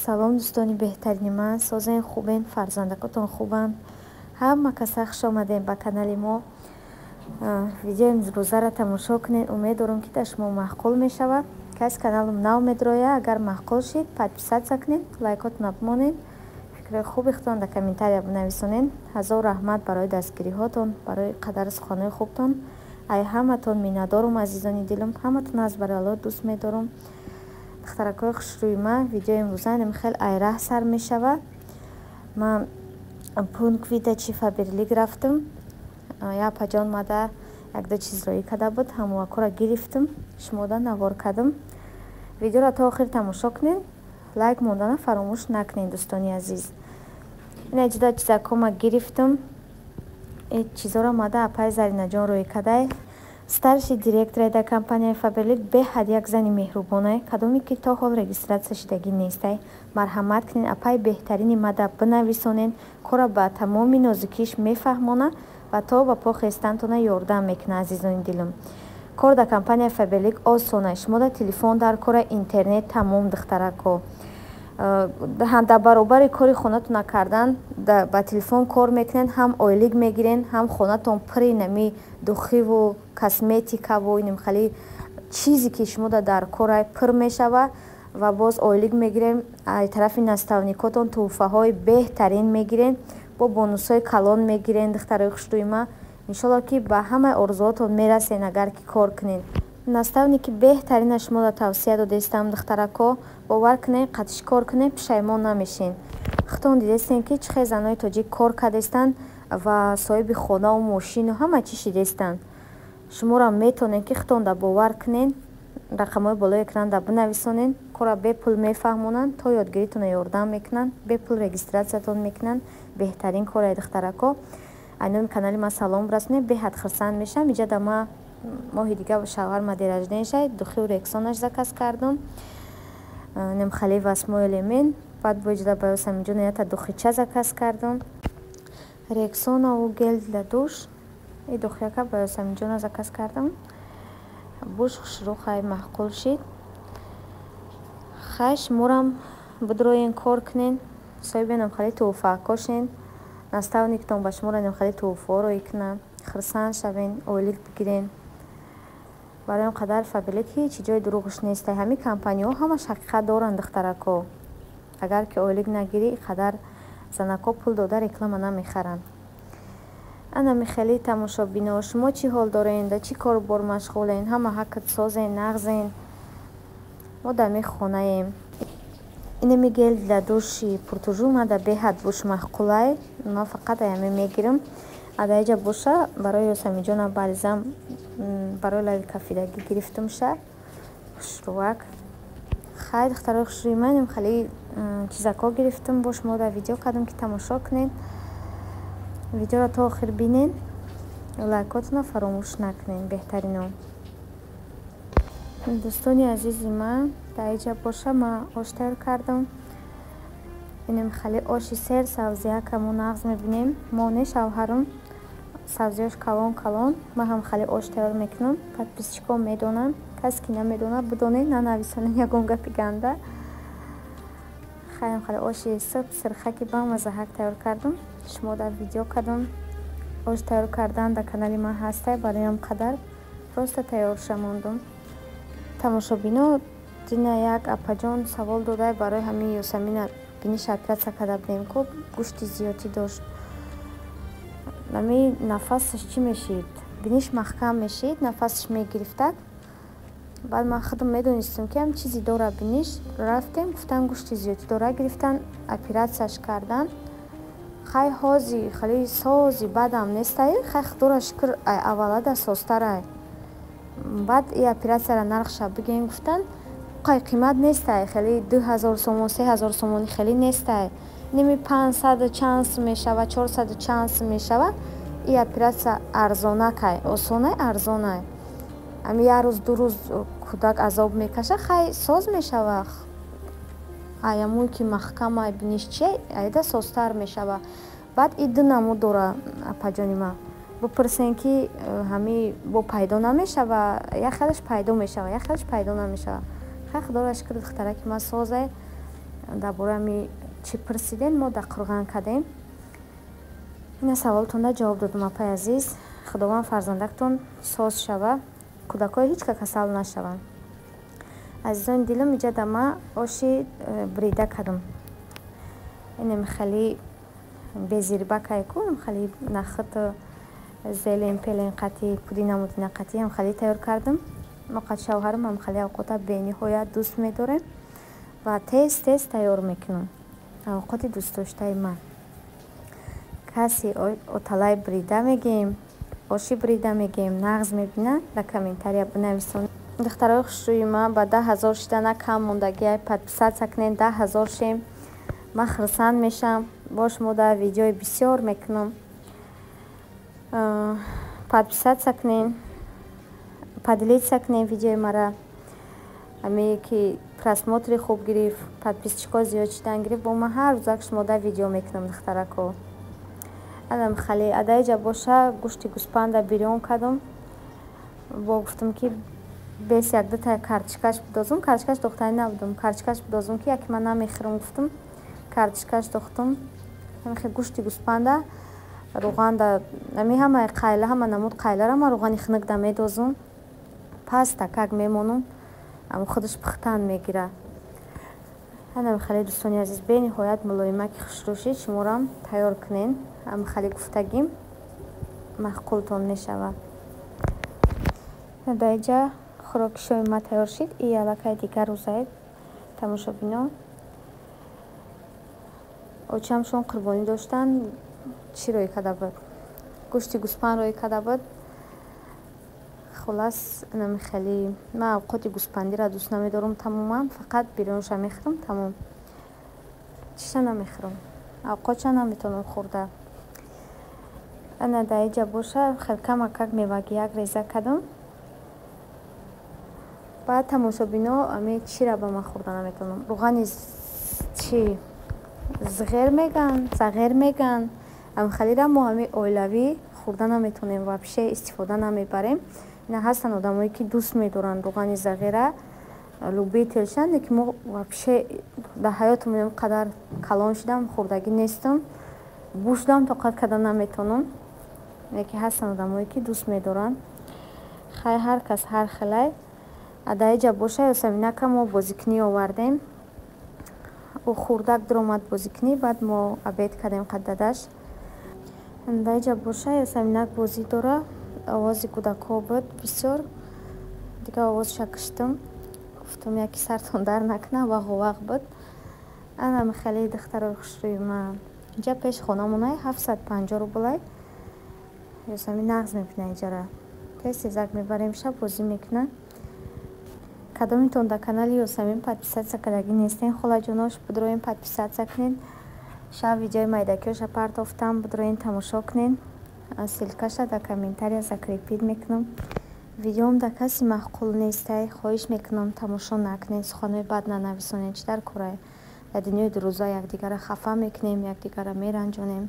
салом дӯстони беҳтарини ман, созен хубен, фарзандакотон хубанд. Ҳама каса хуш омадем ба канали мо. Видеои имрӯзаро тамошо кунед. Умед дорам ки дар шумо маъқул мешавад. Каси каналам нав медроя, агар маъқул шид, подписатсия кунед, лайкотона бимонед, фикрҳои хубихтон дар комментария бинависонед. Ҳазор раҳмат барои дастгириҳотон, барои қадар суханои хубтон. Ай ҳаматон миннатдорум азизони дилам, ҳаматон аз барои Аллоҳ дӯст медорам. духтаракҳои хушрӯи ман, видеои имрӯза хел айраҳ сар мешавад. Ман пункт видачи фаберлик рафтам. Япаҷон мада якда чизроӣ када буд, ҳамовакора гирифтам, шумода навор кардам. Видеоро то охир тамошо кунед, лайк мондана фаромӯш накунед дӯстони азиз. Ина ҷудо чизако ма гирифтам. Чизоро мада апай Заринаҷон рӯи кадай. Старший директор дар компанияи Фаберлик беҳад як зани меҳрубонай, кадоме ки то ҳол регистратсия шидагӣ нестай. Марҳамат кунед, апай беҳтарини мада бинависонед, кора ба тамоми нозукиш мефаҳмона ва то ба по хестантона ёрдам мекунад. Азизони дилам, кор дар компанияи Фаберлик осона. Шумо дар телефон, дар кора интернет тамом духтарако. Дар баробари кори хонатона кардан ба телефон кор мекунед, ҳам ойлик мегирен, ҳам хонатон пури нами духиву косметикаву нимхали чизе ки шумо дар кора пур мешава ва боз ойлик мегирен. аз тарафи наставникотон тӯҳфаҳои беҳтарин мегирен, бо бонусҳои калон мегирен. духтарои хушрӯи ма, иншолло ки ба ҳамаи орзуотон мерасен агар ки кор кунед. наставники беҳтарина шуморо тавсия додестам духтарако. бовар кунед, қатиш кор кунед, пушаймон намешен. хутон дидестен ки чӣ хел занои тоҷик кор кардестанд ва соҳиби хонаву мошину ҳама чӣ шидестанд. шуморо метонед ки хутон да бовар кунед, рақамҳои болои экран бинависонед, кора бепул мефаҳмонанд, то ёдгиритона ёрдам мекунанд, бепул регистратсиятон мекунанд. беҳтарин кора духтарако. айноми канали ма салом расонед, беҳад хурсанд мешам. иҷада ма моҳи дига шавҳарма деражденшай духиву рексонаш заказ кардам. немхали васмои лемен, баъд бо иҷада ба ёсаминҷона ята духича заказ кардам. рексонаву гел для душ и духяка ба ёсаминҷона заказ кардам. буш хушрӯхай маъқул шид. хай шуморам бидроен кор кунен, соҳиби немхали тӯҳфа кошен. наставниктон ба шумора немхали тӯҳфаҳоро икунанд. хурсанд шавен, ойлик бигирен. барои қадар Фаберлик ҳеҷ ҷои дурӯғаш нестай. ҳами компанияҳо ҳамаш ҳақиқат доранд духтарако. агар ки ойлик нагирӣ, қадар занако пул дода реклама намехаранд. ана михели тамошобино, шумо чӣ ҳол доред, да чӣ корбор машғулен? ҳама ҳаққат созен, нағзен. мо дар ми хонаем. инами гел для души пуртужу мада беҳад буш маъқулай. ман фақат аями мегирам. адаиҷа буша барои ёсаминҷона балзам барои лави кафидагӣ гирифтамша. хушрӯак. хай духтарои хушрӯи ман, хали чизако гирифтам, бо шумо дар видео кардам ки тамошо кунед. видеоро то охир бинед, лайкотона фаромӯш накунед. беҳтарино дӯстони азизи ман, дар иҷа боша ман ош тайёр кардам. инем хали оши сер савзиякамо нағз мебинем. мо не шавҳарам савзиёш калон калон. ман ҳам хали ош тайёр мекунам. подписчикон медонанд. касе ки намедонад бидонед, нанависонед ягон гапи ганда. хайм хали оши суб сирхаки бамазаҳак тайёр кардам. шумо дар видео кардам. ош тайёр кардан дар канали ман ҳастай. бароям қадар просто тайёрша мондам. тамошобино, дина як апаҷон савол додай барои ҳамин ёсамина биниша оператсия када будем, ко гӯшти зиёдӣ дошт. нами нафасаш чӣ мешид? биниш маҳкам мешид, нафасаш мегирифтак. баъд ман худам медонистам ки ҳам чизе дора биниш. рафтем, гуфтан гӯшти зиёдӣ дора, гирифтан оператсияш кардан. хай ҳози хали сози бадам нестай. хай худоро шукр, ай аввалада состарай. баъд и оператсияра нархша бигем, гуфтан қай қимат нестай, хели 2000 сомон 3000 сомони хели нестай. ними 500 чанд сум мешава, 400 чанд сум мешава. и оператсия арзонакай, осонай, арзонай. ами як рӯз ду рӯз кӯдак азоб мекаша, хай соз мешава. аямӯи ки маҳкамай биниш чи айда созтар мешава. баъд и дунамо дора апаҷони ман. бипурсен ки ҳами бо пайдо намешава, як хелаш пайдо мешава, як хелаш пайдо намешава. хай худоро шукр духтараки ман созай. дар бораи чӣ пурсидем, мо дар Қурған кардем. ина саволтонда ҷавоб додам. Апай азиз, худованд фарзандактон соз шава, кӯдакои ҳеҷ касал нашаванд. азизони дилам, иҷа дама оши брида кардам. инем хали безирба кайкун, хали нахат зелен пелен қати пудина мудина қати ам хали тайёр кардам. моқат шавҳарам ам хали авқота бениҳоят дӯст медорем ва тез тайёр мекунам. авқоти дӯстдоштаи ман. каси оталай брида мегем, оши брида мегем, нағз мебинад, дар комментария бинависонед. духтарои хушрӯи ман ба 10,000 шидана кам мондагӣ, подписатсия кунед. 10,000 шем. ман хурсанд мешам. бо шумо дар видеои бисёр мекунам. подписатсия кунед, поделитсия кунед видеои мара. ҳамее ки просмотри хуб гирифт, подписчикҳо зиёд шидан гирифт. бо ман ҳар рӯзак шумо дар видео мекунам духтарако. адам хали адаиҷа боша гӯшти гӯспанда бирён кардам. бо гуфтам ки бес як дута картишкаш бидозам. картишкаш дохтанӣ набудам. картишкаш бидозам ки яки ман намехӯрам гуфтам. картишкаш дохтам. ҳамихе гӯшти гӯспанда руғанда ами ҳамаи қайла, ҳама намуд қайлара ман руғани хунукда медозам. паста как мемонам, ама худаш пухтан мегира. ҳанам хали дӯстони азиз, бениҳоят мулоимаки хушрӯшид шуморам тайёр кунен. ам хали гуфтагим маъқултон мешава. дар иҷа хӯроки шоми ма тайёр шид. и аллакай дигар рӯзае тамошобинон. очамшон қурбонӣ доштанд. чӣ рой карда буд? гӯшти гӯспанд рой карда буд. хулас инами хеле ман авқоти гӯспандира дӯст намедорам тамоман. фақат бирёнша мехӯрам тамом. чиша намехӯрам. авқотша наметавонам хӯрда. ана дар иҷа боша хел камакак мевагияк реза кардам. баъд тамошобино ами чира ба ман хӯрда наметавонам. руғани чӣ зғер меган, зағер меган. ам халира мо ами оилавӣ хӯрда наметавонем, вообще истифода намебарем. ина ҳастанд одамое ки дӯст медоранд руғани зағира, любителшанд, лекин мо вообще дар ҳаётамон ин қадар калон шидам, хӯрдагӣ нестам, бӯшдам тоқат карда наметавонам. лекин ҳастанд одамое ки дӯст медоранд. хай ҳар кас ҳар хелай. дар иҷа боша ёсаминака мо бозикунӣ овардем. ӯ хурдак дуромад бозикунӣ, баъд мо абед кардем қаддадаш. дар иҷа боша ёсаминак бозӣ дора. овози кӯдакҳо буд бисёр. дигар овозша киштам. гуфтам яки сартон дар накунад, вағовақ буд. анам хеле духтарои хушрӯи ман. иҷа пеши хонамонай 750 рублай. ёсамин нағз мебинад иҷара. тез тезак мебарем, шаб бозӣ мекунад. кадомитон дар канали ёсамин подписатсия кардагӣ нестен, холаҷонош бидроен подписатсия кунед. шаб видеои майдакиёша партофтам, бидроен тамошо кунед. ссилкаша дар комментария закрепид мекунам. видеом дар каси маъқул нестай, хоҳиш мекунам тамошо накунед, суханои бад нанависонед. чӣ дар корае? дар дунёи дурӯза якдигара хафа мекунем, якдигара меранҷонем.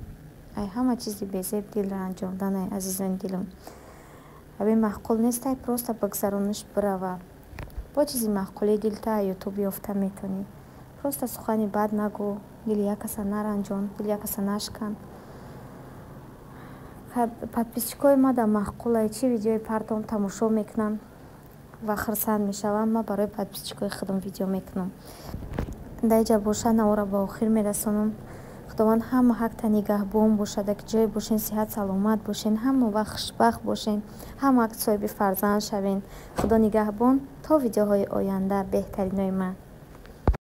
ай ҳама чизи безеб дил ранҷонданай азизони дилам. абин маъқул нестай, просто бигзарониш бирава. бо чизи маъқули дилта ютуб ёфта метавонӣ. просто сухани бад нагӯ, дили як каса наранҷон, дили як каса нашкан. подписчикои ма дар маъқулаи чӣ видеои партом тамошо мекунанд ва хурсанд мешаванд. ман барои подписчикои худам видео мекунам. дар иҷа боша наора ба охир мерасонам. худованд ҳама ҳақта нигаҳбон бошад, ки ҷое бошен, сиҳат саломат бошен, ҳама вақт хушбахт бошен, ҳама вақт соҳиби фарзанд шавен. худо нигаҳбон. то видеоҳои оянда. беҳтаринои ман.